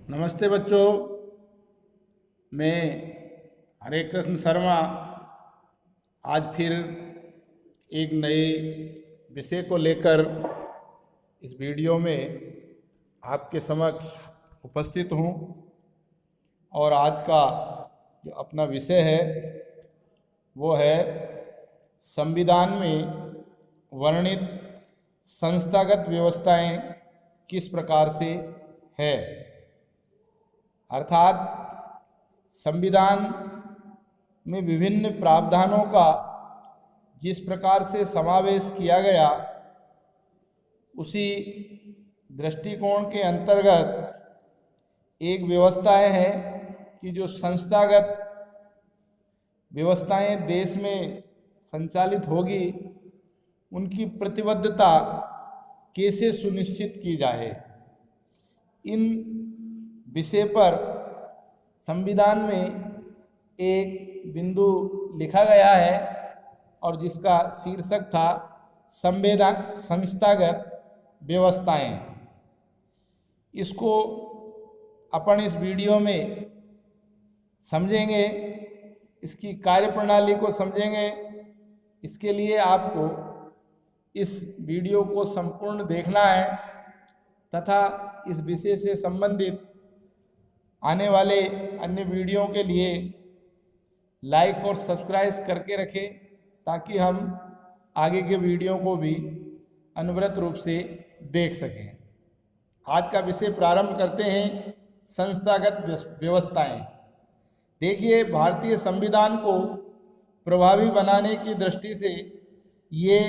नमस्ते बच्चों, मैं हरे कृष्ण शर्मा आज फिर एक नए विषय को लेकर इस वीडियो में आपके समक्ष उपस्थित हूँ। और आज का जो अपना विषय है वो है संविधान में वर्णित संस्थागत व्यवस्थाएं किस प्रकार से है। अर्थात संविधान में विभिन्न प्रावधानों का जिस प्रकार से समावेश किया गया, उसी दृष्टिकोण के अंतर्गत एक व्यवस्थाएं हैं कि जो संस्थागत व्यवस्थाएं देश में संचालित होगी, उनकी प्रतिबद्धता कैसे सुनिश्चित की जाए। इन विषय पर संविधान में एक बिंदु लिखा गया है और जिसका शीर्षक था संस्थागत व्यवस्थाएं। इसको अपन इस वीडियो में समझेंगे, इसकी कार्यप्रणाली को समझेंगे। इसके लिए आपको इस वीडियो को संपूर्ण देखना है तथा इस विषय से संबंधित आने वाले अन्य वीडियो के लिए लाइक और सब्सक्राइब करके रखें, ताकि हम आगे के वीडियो को भी अनवरत रूप से देख सकें। आज का विषय प्रारंभ करते हैं, संस्थागत व्यवस्थाएं। देखिए, भारतीय संविधान को प्रभावी बनाने की दृष्टि से ये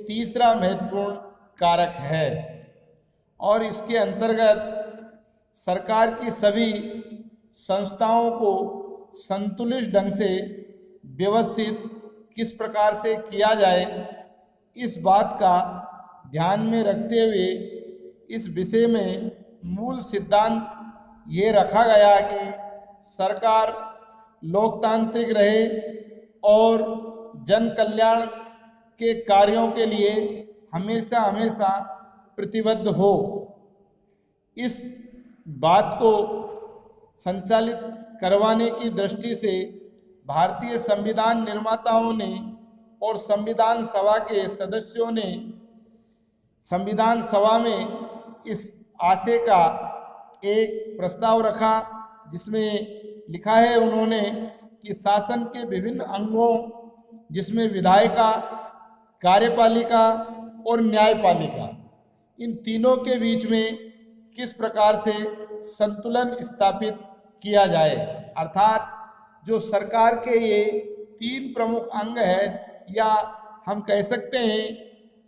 तीसरा महत्वपूर्ण कारक है और इसके अंतर्गत सरकार की सभी संस्थाओं को संतुलित ढंग से व्यवस्थित किस प्रकार से किया जाए, इस बात का ध्यान में रखते हुए इस विषय में मूल सिद्धांत ये रखा गया कि सरकार लोकतांत्रिक रहे और जन कल्याण के कार्यों के लिए हमेशा प्रतिबद्ध हो। इस बात को संचालित करवाने की दृष्टि से भारतीय संविधान निर्माताओं ने और संविधान सभा के सदस्यों ने संविधान सभा में इस आशय का एक प्रस्ताव रखा, जिसमें लिखा है उन्होंने कि शासन के विभिन्न अंगों, जिसमें विधायिका, कार्यपालिका और न्यायपालिका, इन तीनों के बीच में किस प्रकार से संतुलन स्थापित किया जाए। अर्थात जो सरकार के ये तीन प्रमुख अंग है, या हम कह सकते हैं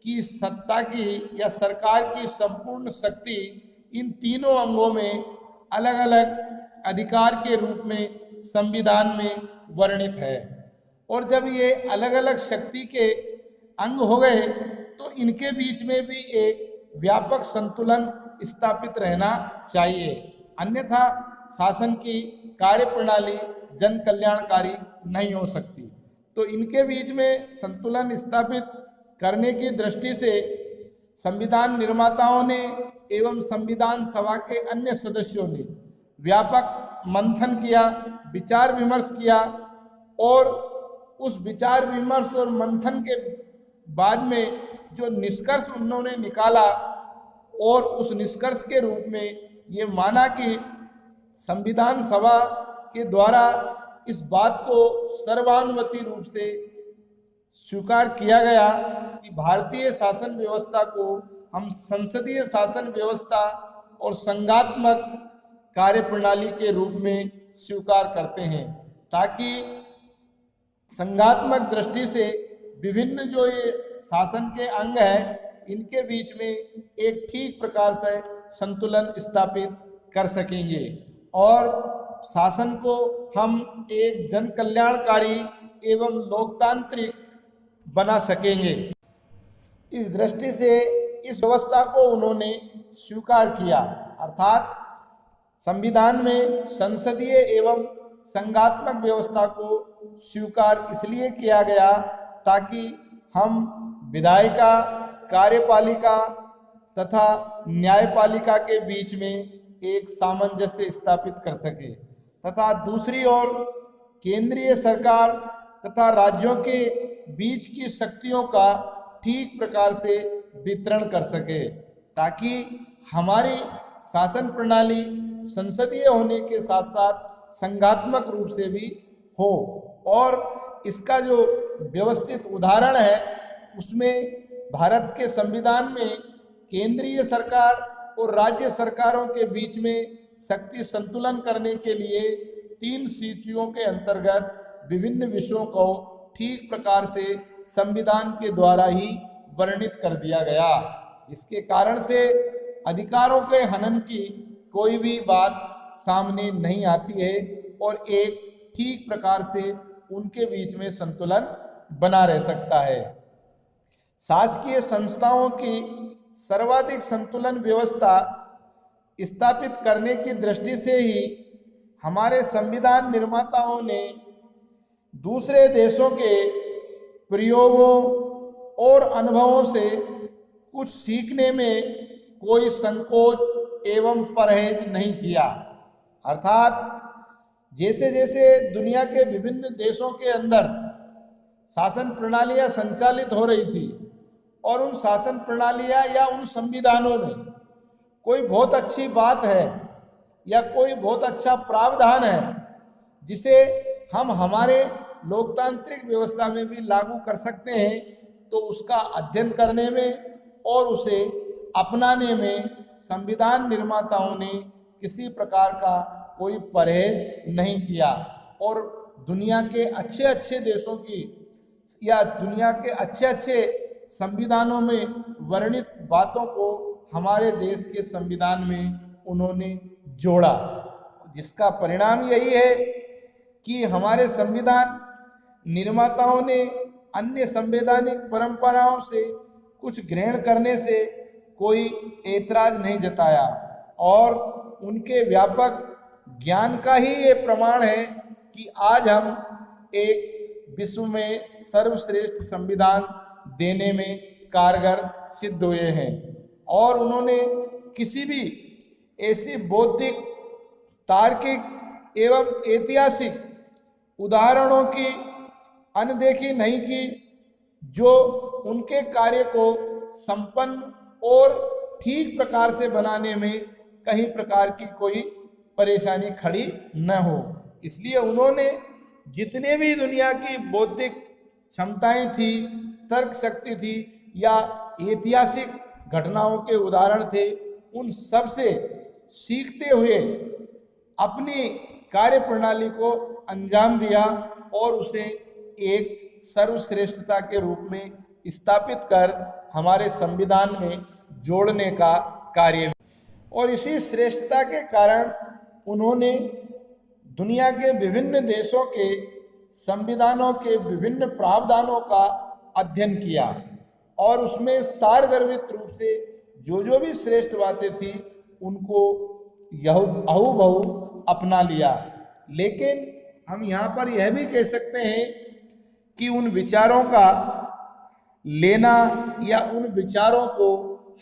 कि सत्ता की या सरकार की संपूर्ण शक्ति इन तीनों अंगों में अलग अलग अधिकार के रूप में संविधान में वर्णित है। और जब ये अलग अलग शक्ति के अंग हो गए तो इनके बीच में भी एक व्यापक संतुलन स्थापित रहना चाहिए, अन्यथा शासन की कार्यप्रणाली जन कल्याणकारी नहीं हो सकती। तो इनके बीच में संतुलन स्थापित करने की दृष्टि से संविधान निर्माताओं ने एवं संविधान सभा के अन्य सदस्यों ने व्यापक मंथन किया, विचार विमर्श किया, और उस विचार विमर्श और मंथन के बाद में जो निष्कर्ष उन्होंने निकाला, और उस निष्कर्ष के रूप में ये माना कि संविधान सभा के द्वारा इस बात को सर्वानुमति रूप से स्वीकार किया गया कि भारतीय शासन व्यवस्था को हम संसदीय शासन व्यवस्था और संघात्मक कार्यप्रणाली के रूप में स्वीकार करते हैं, ताकि संघात्मक दृष्टि से विभिन्न जो ये शासन के अंग हैं, इनके बीच में एक ठीक प्रकार से संतुलन स्थापित कर सकेंगे और शासन को हम एक जन कल्याणकारी एवं लोकतांत्रिक बना सकेंगे। इस दृष्टि से इस व्यवस्था को उन्होंने स्वीकार किया। अर्थात संविधान में संसदीय एवं संघात्मक व्यवस्था को स्वीकार इसलिए किया गया ताकि हम विधायिका, कार्यपालिका तथा न्यायपालिका के बीच में एक सामंजस्य स्थापित कर सके तथा दूसरी ओर केंद्रीय सरकार तथा राज्यों के बीच की शक्तियों का ठीक प्रकार से वितरण कर सके, ताकि हमारी शासन प्रणाली संसदीय होने के साथ साथ संघात्मक रूप से भी हो। और इसका जो व्यवस्थित उदाहरण है उसमें भारत के संविधान में केंद्रीय सरकार और राज्य सरकारों के बीच में शक्ति संतुलन करने के लिए 3 सूचियों के अंतर्गत विभिन्न विषयों को ठीक प्रकार से संविधान के द्वारा ही वर्णित कर दिया गया, जिसके कारण से अधिकारों के हनन की कोई भी बात सामने नहीं आती है और एक ठीक प्रकार से उनके बीच में संतुलन बना रह सकता है। शासकीय संस्थाओं की सर्वाधिक संतुलन व्यवस्था स्थापित करने की दृष्टि से ही हमारे संविधान निर्माताओं ने दूसरे देशों के प्रयोगों और अनुभवों से कुछ सीखने में कोई संकोच एवं परहेज नहीं किया। अर्थात जैसे जैसे दुनिया के विभिन्न देशों के अंदर शासन प्रणालियां संचालित हो रही थी और उन शासन प्रणालियां या उन संविधानों में कोई बहुत अच्छी बात है या कोई बहुत अच्छा प्रावधान है जिसे हम हमारे लोकतांत्रिक व्यवस्था में भी लागू कर सकते हैं, तो उसका अध्ययन करने में और उसे अपनाने में संविधान निर्माताओं ने किसी प्रकार का कोई परहेज नहीं किया और दुनिया के अच्छे अच्छे देशों की या दुनिया के अच्छे अच्छे संविधानों में वर्णित बातों को हमारे देश के संविधान में उन्होंने जोड़ा, जिसका परिणाम यही है कि हमारे संविधान निर्माताओं ने अन्य संवैधानिक परंपराओं से कुछ ग्रहण करने से कोई ऐतराज नहीं जताया और उनके व्यापक ज्ञान का ही ये प्रमाण है कि आज हम एक विश्व में सर्वश्रेष्ठ संविधान देने में कारगर सिद्ध हुए हैं। और उन्होंने किसी भी ऐसी बौद्धिक, तार्किक एवं ऐतिहासिक उदाहरणों की अनदेखी नहीं की जो उनके कार्य को संपन्न और ठीक प्रकार से बनाने में कहीं प्रकार की कोई परेशानी खड़ी न हो। इसलिए उन्होंने जितने भी दुनिया की बौद्धिक क्षमताएं थी, तर्क शक्ति थी या ऐतिहासिक घटनाओं के उदाहरण थे, उन सब से सीखते हुए अपनी कार्य प्रणाली को अंजाम दिया और उसे एक सर्वश्रेष्ठता के रूप में स्थापित कर हमारे संविधान में जोड़ने का कार्य। और इसी श्रेष्ठता के कारण उन्होंने दुनिया के विभिन्न देशों के संविधानों के विभिन्न प्रावधानों का अध्ययन किया और उसमें सारगर्भित रूप से जो भी श्रेष्ठ बातें थी उनको अहूबहू अपना लिया। लेकिन हम यहाँ पर यह भी कह सकते हैं कि उन विचारों का लेना या उन विचारों को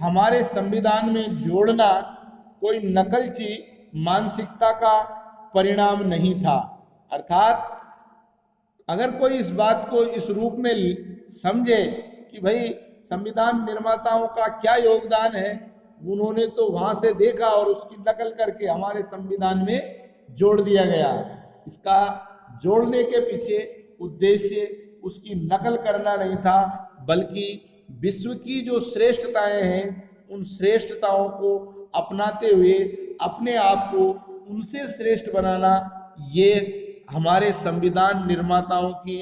हमारे संविधान में जोड़ना कोई नकलची मानसिकता का परिणाम नहीं था। अर्थात अगर कोई इस बात को इस रूप में समझे कि भाई संविधान निर्माताओं का क्या योगदान है, उन्होंने तो वहाँ से देखा और उसकी नकल करके हमारे संविधान में जोड़ दिया गया। इसका जोड़ने के पीछे उद्देश्य उसकी नकल करना नहीं था, बल्कि विश्व की जो श्रेष्ठताएं हैं उन श्रेष्ठताओं को अपनाते हुए अपने आप को उनसे श्रेष्ठ बनाना, ये हमारे संविधान निर्माताओं की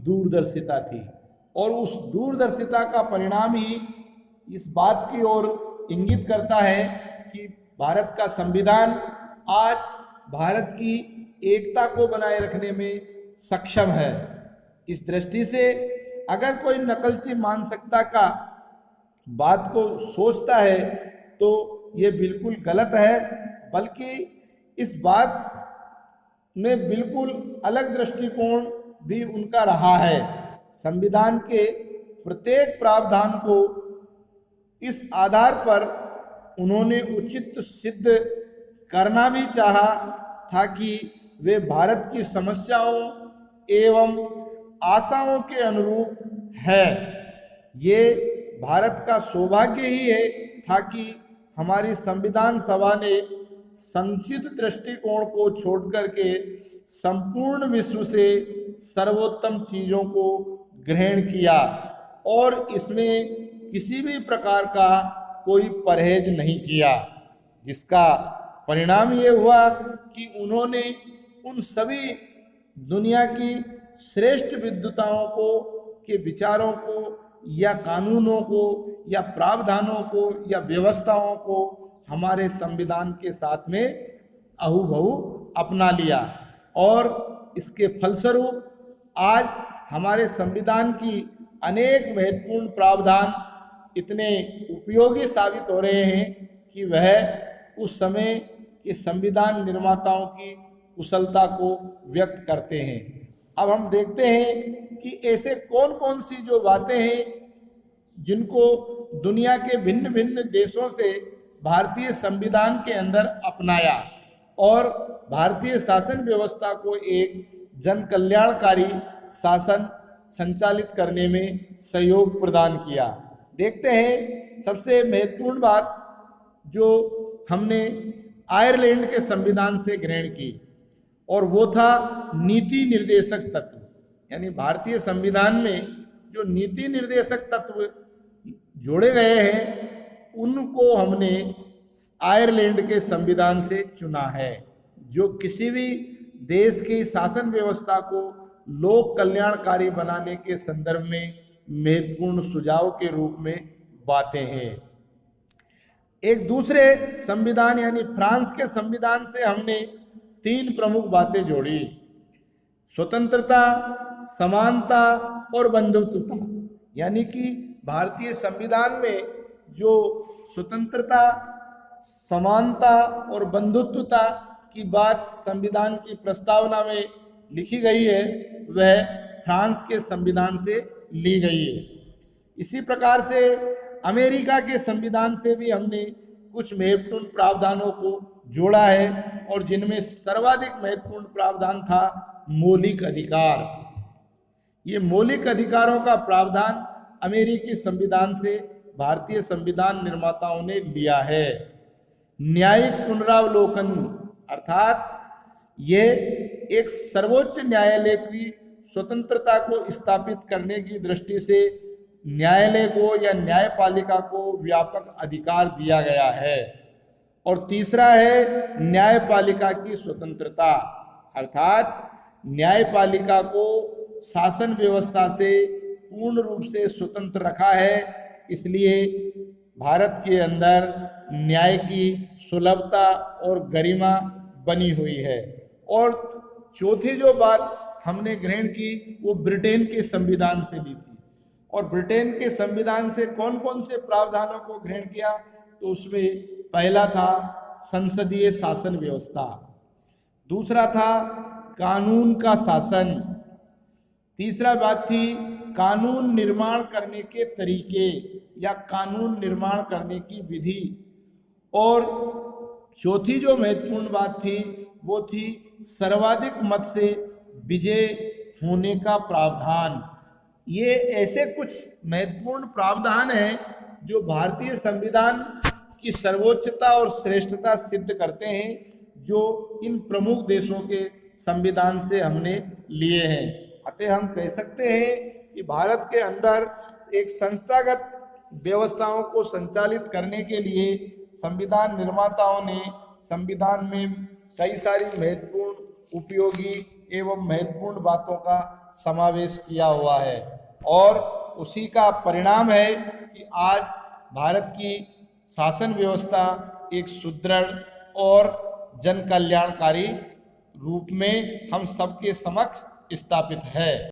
दूरदर्शिता थी। और उस दूरदर्शिता का परिणाम ही इस बात की ओर इंगित करता है कि भारत का संविधान आज भारत की एकता को बनाए रखने में सक्षम है। इस दृष्टि से अगर कोई नकलची मानसिकता का बात को सोचता है तो ये बिल्कुल गलत है, बल्कि इस बात में बिल्कुल अलग दृष्टिकोण भी उनका रहा है। संविधान के प्रत्येक प्रावधान को इस आधार पर उन्होंने उचित सिद्ध करना भी चाहा था कि वे भारत की समस्याओं एवं आशाओं के अनुरूप है। ये भारत का सौभाग्य ही है था कि हमारी संविधान सभा ने संक्षिप्त दृष्टिकोण को छोड़कर के संपूर्ण विश्व से सर्वोत्तम चीज़ों को ग्रहण किया और इसमें किसी भी प्रकार का कोई परहेज नहीं किया, जिसका परिणाम ये हुआ कि उन्होंने उन सभी दुनिया की श्रेष्ठ विद्वताओं को के विचारों को या कानूनों को या प्रावधानों को या व्यवस्थाओं को हमारे संविधान के साथ में अहूबहू अपना लिया और इसके फलस्वरूप आज हमारे संविधान की अनेक महत्वपूर्ण प्रावधान इतने उपयोगी साबित हो रहे हैं कि वह उस समय के संविधान निर्माताओं की कुशलता को व्यक्त करते हैं। अब हम देखते हैं कि ऐसे कौन कौन सी जो बातें हैं जिनको दुनिया के भिन्न भिन्न देशों से भारतीय संविधान के अंदर अपनाया और भारतीय शासन व्यवस्था को एक जन कल्याणकारी शासन संचालित करने में सहयोग प्रदान किया। देखते हैं सबसे महत्वपूर्ण बात जो हमने आयरलैंड के संविधान से ग्रहण की और वो था नीति निर्देशक तत्व, यानी भारतीय संविधान में जो नीति निर्देशक तत्व जोड़े गए हैं उनको हमने आयरलैंड के संविधान से चुना है, जो किसी भी देश की शासन व्यवस्था को लोक कल्याणकारी बनाने के संदर्भ में महत्वपूर्ण सुझाव के रूप में बातें हैं। एक दूसरे संविधान यानी फ्रांस के संविधान से हमने 3 प्रमुख बातें जोड़ी: स्वतंत्रता, समानता और बंधुत्वता। यानी कि भारतीय संविधान में जो स्वतंत्रता, समानता और बंधुत्वता की बात संविधान की प्रस्तावना में लिखी गई है वह फ्रांस के संविधान से ली गई है। इसी प्रकार से अमेरिका के संविधान से भी हमने कुछ महत्वपूर्ण प्रावधानों को जोड़ा है और जिनमें सर्वाधिक महत्वपूर्ण प्रावधान था मौलिक अधिकार। ये मौलिक अधिकारों का प्रावधान अमेरिकी संविधान से भारतीय संविधान निर्माताओं ने लिया है। न्यायिक पुनरावलोकन अर्थात ये एक सर्वोच्च न्यायालय की स्वतंत्रता को स्थापित करने की दृष्टि से न्यायालय को या न्यायपालिका को व्यापक अधिकार दिया गया है। और तीसरा है न्यायपालिका की स्वतंत्रता, अर्थात न्यायपालिका को शासन व्यवस्था से पूर्ण रूप से स्वतंत्र रखा है, इसलिए भारत के अंदर न्याय की सुलभता और गरिमा बनी हुई है। और चौथी जो बात हमने ग्रहण की वो ब्रिटेन के संविधान से ली थी। और ब्रिटेन के संविधान से कौन कौन से प्रावधानों को ग्रहण किया, तो उसमें पहला था संसदीय शासन व्यवस्था, दूसरा था कानून का शासन, तीसरा बात थी कानून निर्माण करने के तरीके या कानून निर्माण करने की विधि, और चौथी जो महत्वपूर्ण बात थी वो थी सर्वाधिक मत से विजय होने का प्रावधान। ये ऐसे कुछ महत्वपूर्ण प्रावधान हैं जो भारतीय संविधान की सर्वोच्चता और श्रेष्ठता सिद्ध करते हैं, जो इन प्रमुख देशों के संविधान से हमने लिए हैं। अतः हम कह सकते हैं कि भारत के अंदर एक संस्थागत व्यवस्थाओं को संचालित करने के लिए संविधान निर्माताओं ने संविधान में कई सारी महत्वपूर्ण उपयोगी एवं महत्वपूर्ण बातों का समावेश किया हुआ है और उसी का परिणाम है कि आज भारत की शासन व्यवस्था एक सुदृढ़ और जन कल्याणकारी रूप में हम सबके समक्ष स्थापित है।